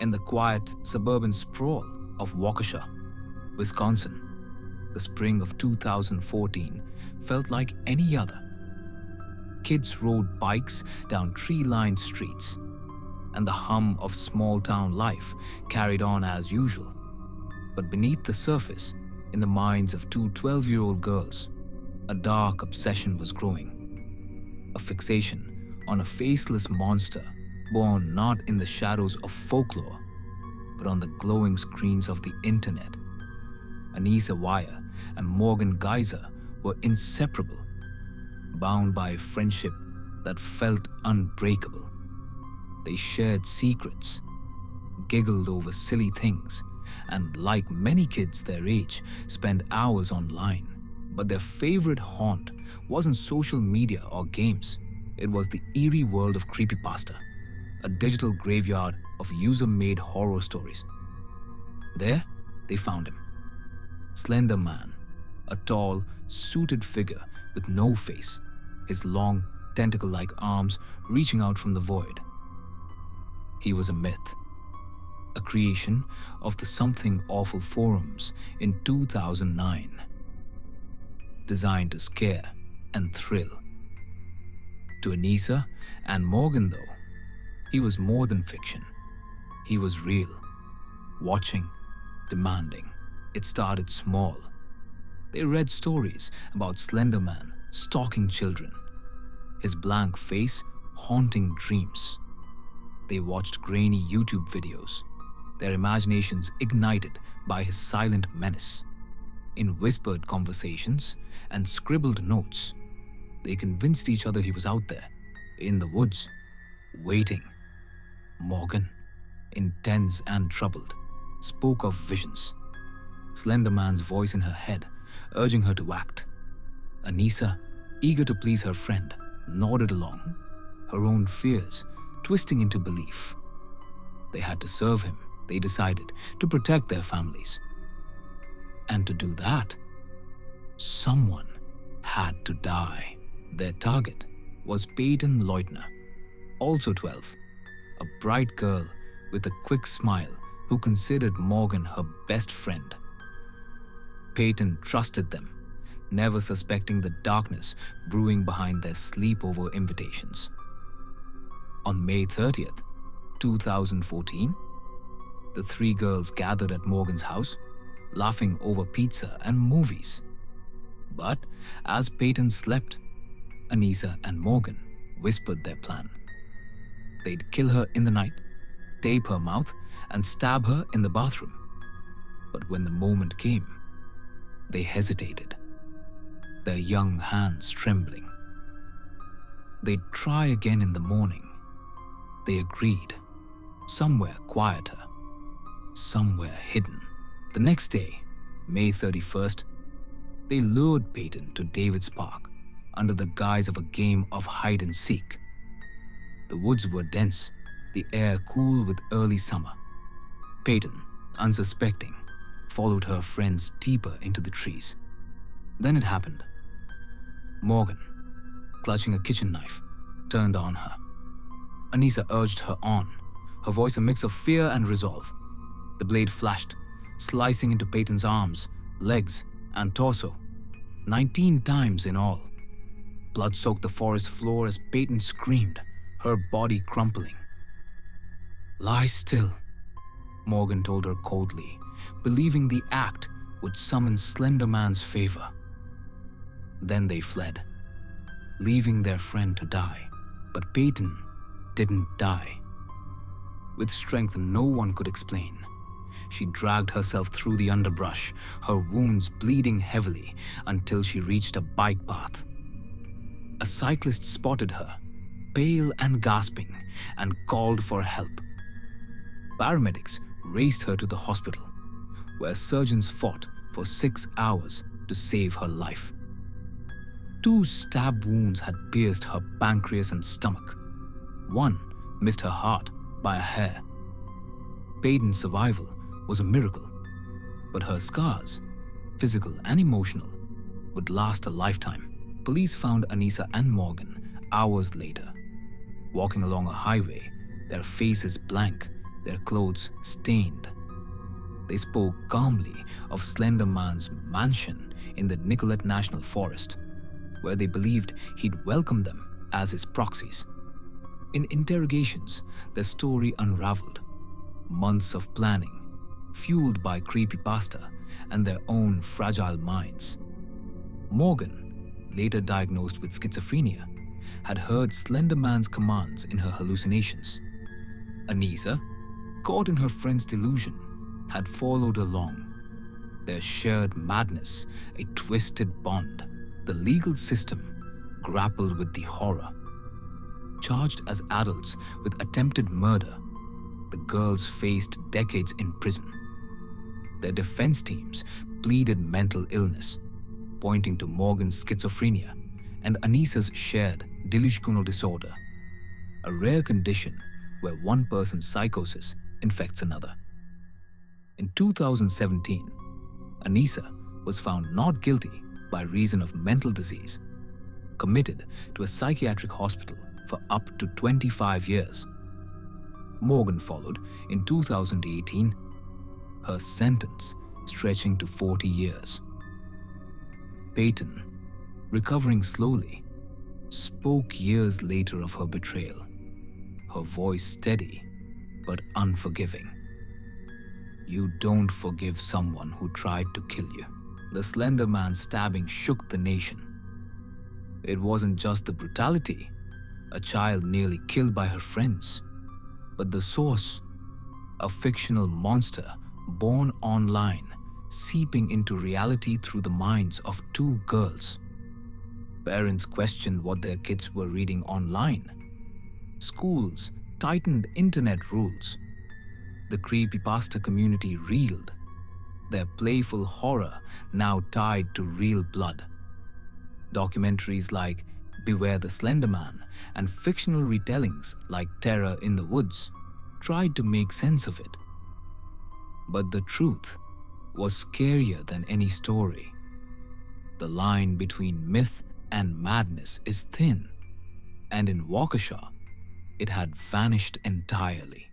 In the quiet suburban sprawl of Waukesha, Wisconsin, the spring of 2014 felt like any other. Kids rode bikes down tree-lined streets, and the hum of small-town life carried on as usual. But beneath the surface, in the minds of two 12-year-old girls, a dark obsession was growing. A fixation on a faceless monster born not in the shadows of folklore, but on the glowing screens of the internet. Anissa Weier and Morgan Geyser were inseparable, bound by a friendship that felt unbreakable. They shared secrets, giggled over silly things, and like many kids their age, spent hours online. But their favorite haunt wasn't social media or games. It was the eerie world of creepypasta, a digital graveyard of user-made horror stories. There, they found him. Slender Man, a tall, suited figure with no face, his long, tentacle-like arms reaching out from the void. He was a myth, a creation of the Something Awful forums in 2009, designed to scare and thrill. To Anissa and Morgan, though, he was more than fiction. He was real, watching, demanding. It started small. They read stories about Slender Man stalking children, his blank face haunting dreams. They watched grainy YouTube videos, their imaginations ignited by his silent menace. In whispered conversations and scribbled notes, they convinced each other he was out there, in the woods, waiting. Morgan, intense and troubled, spoke of visions. Slender Man's voice in her head, urging her to act. Anissa, eager to please her friend, nodded along, her own fears twisting into belief. They had to serve him, they decided, to protect their families. And to do that, someone had to die. Their target was Peyton Leutner, also 12, a bright girl with a quick smile who considered Morgan her best friend. Peyton trusted them, never suspecting the darkness brewing behind their sleepover invitations. On May 30th, 2014, the three girls gathered at Morgan's house, laughing over pizza and movies. But as Peyton slept, Anissa and Morgan whispered their plan. They'd kill her in the night, tape her mouth, and stab her in the bathroom. But when the moment came, they hesitated, their young hands trembling. They'd try again in the morning. They agreed, somewhere quieter, somewhere hidden. The next day, May 31st, they lured Peyton to David's Park under the guise of a game of hide and seek. The woods were dense, the air cool with early summer. Peyton, unsuspecting, followed her friends deeper into the trees. Then it happened. Morgan, clutching a kitchen knife, turned on her. Anissa urged her on, her voice a mix of fear and resolve. The blade flashed, slicing into Peyton's arms, legs, and torso, 19 times in all. Blood soaked the forest floor as Peyton screamed, her body crumpling. "Lie still," Morgan told her coldly, believing the act would summon Slender Man's favor. Then they fled, leaving their friend to die. But Peyton didn't die. With strength no one could explain, she dragged herself through the underbrush, her wounds bleeding heavily until she reached a bike path. A cyclist spotted her, pale and gasping, and called for help. Paramedics raced her to the hospital, where surgeons fought for 6 hours to save her life. 2 stab wounds had pierced her pancreas and stomach. One missed her heart by a hair. Peyton's survival was a miracle, but her scars, physical and emotional, would last a lifetime. Police found Anissa and Morgan hours later, walking along a highway, their faces blank, their clothes stained. They spoke calmly of Slender Man's mansion in the Nicollet National Forest, where they believed he'd welcome them as his proxies. In interrogations, their story unraveled. Months of planning, fueled by creepypasta and their own fragile minds. Morgan, later diagnosed with schizophrenia, had heard Slender Man's commands in her hallucinations. Anissa, caught in her friend's delusion, had followed along. Their shared madness, a twisted bond, the legal system grappled with the horror. Charged as adults with attempted murder, the girls faced decades in prison. Their defense teams pleaded mental illness, pointing to Morgan's schizophrenia and Anissa's shared delusional disorder, a rare condition where one person's psychosis infects another. In 2017, Anissa was found not guilty by reason of mental disease, committed to a psychiatric hospital for up to 25 years. Morgan followed in 2018, her sentence stretching to 40 years. Peyton, recovering slowly, spoke years later of her betrayal, her voice steady but unforgiving. You don't forgive someone who tried to kill you. The Slender Man stabbing shook the nation. It wasn't just the brutality, a child nearly killed by her friends, but the source, a fictional monster born online, seeping into reality through the minds of two girls. Parents questioned what their kids were reading online. Schools tightened internet rules. The creepypasta community reeled, their playful horror now tied to real blood. Documentaries like Beware the Slender Man and fictional retellings like Terror in the Woods tried to make sense of it. But the truth was scarier than any story. The line between myth and madness is thin, and in Waukesha, it had vanished entirely.